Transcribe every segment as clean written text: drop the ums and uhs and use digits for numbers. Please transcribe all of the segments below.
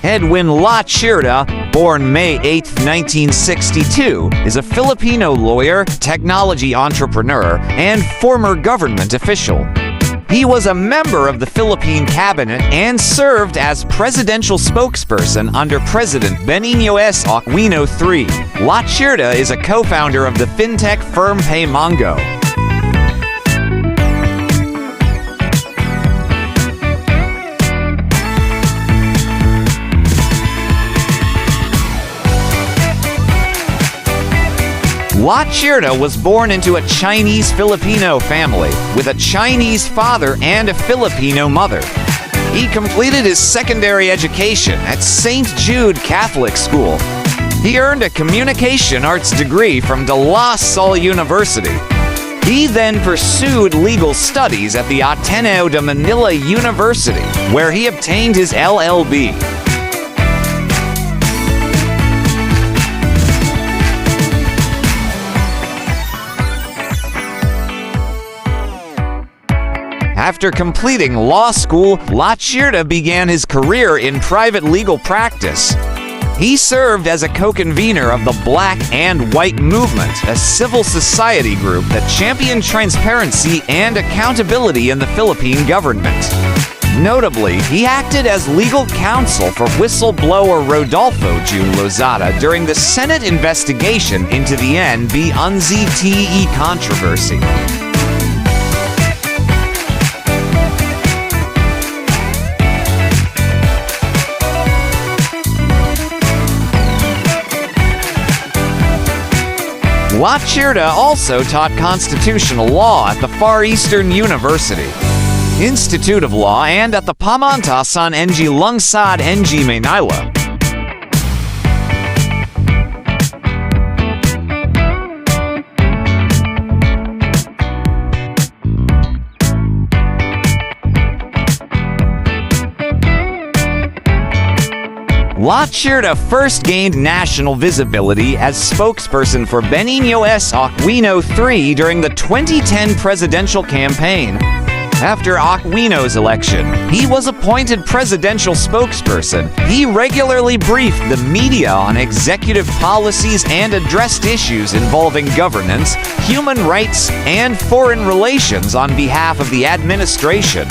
Edwin Lacierda, born May 8, 1962, is a Filipino lawyer, technology entrepreneur, and former government official. He was a member of the Philippine cabinet and served as presidential spokesperson under President Benigno S. Aquino III. Lacierda is a co-founder of the fintech firm Paymongo. Lacierda was born into a Chinese-Filipino family with a Chinese father and a Filipino mother. He completed his secondary education at St. Jude Catholic School. He earned a communication arts degree from De La Salle University. He then pursued legal studies at the Ateneo de Manila University, where he obtained his LLB. After completing law school, Lacierda began his career in private legal practice. He served as a co-convener of the Black and White Movement, a civil society group that championed transparency and accountability in the Philippine government. Notably, he acted as legal counsel for whistleblower Rodolfo June Lozada during the Senate investigation into the NB-UNZTE controversy. Lacierda also taught constitutional law at the Far Eastern University, Institute of Law, and at the Pamantasan ng Lungsod ng Manila. Lacierda first gained national visibility as spokesperson for Benigno S. Aquino III during the 2010 presidential campaign. After Aquino's election, he was appointed presidential spokesperson. He regularly briefed the media on executive policies and addressed issues involving governance, human rights, and foreign relations on behalf of the administration.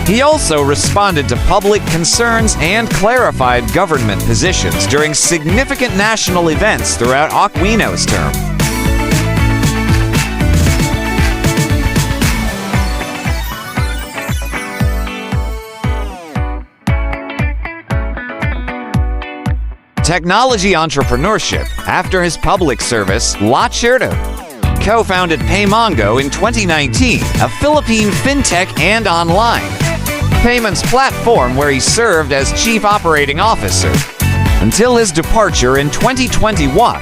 He also responded to public concerns and clarified government positions during significant national events throughout Aquino's term. Technology entrepreneurship. After his public service, Lacierda co-founded Paymongo in 2019, a Philippine fintech and online payments platform where he served as Chief Operating Officer until his departure in 2021.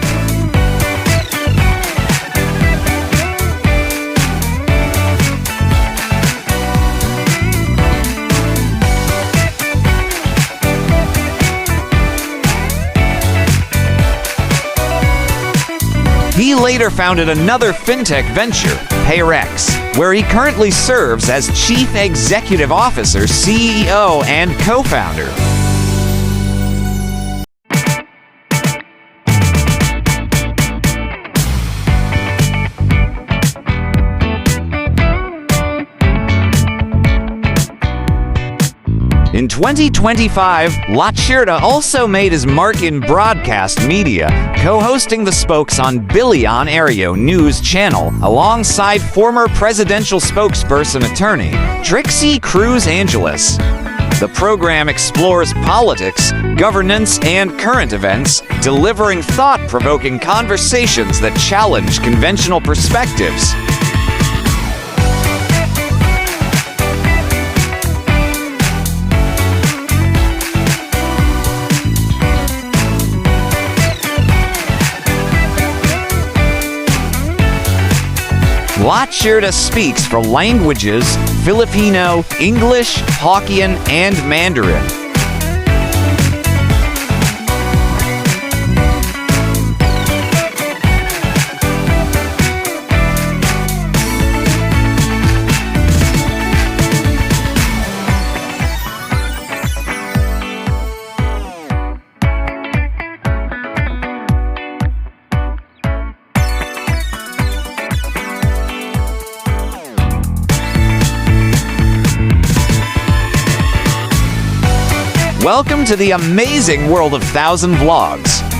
He later founded another fintech venture, Payrex, where he currently serves as Chief Executive Officer, CEO, and co-founder. In 2025, Lacierda also made his mark in broadcast media, co-hosting the spokes on Bilian Aereo News Channel alongside former presidential spokesperson attorney Trixie Cruz Angeles. The program explores politics, governance, and current events, delivering thought-provoking conversations that challenge conventional perspectives. Lacierda speaks for languages Filipino, English, Hokkien, and Mandarin. Welcome to the amazing world of 1,000 Vlogs.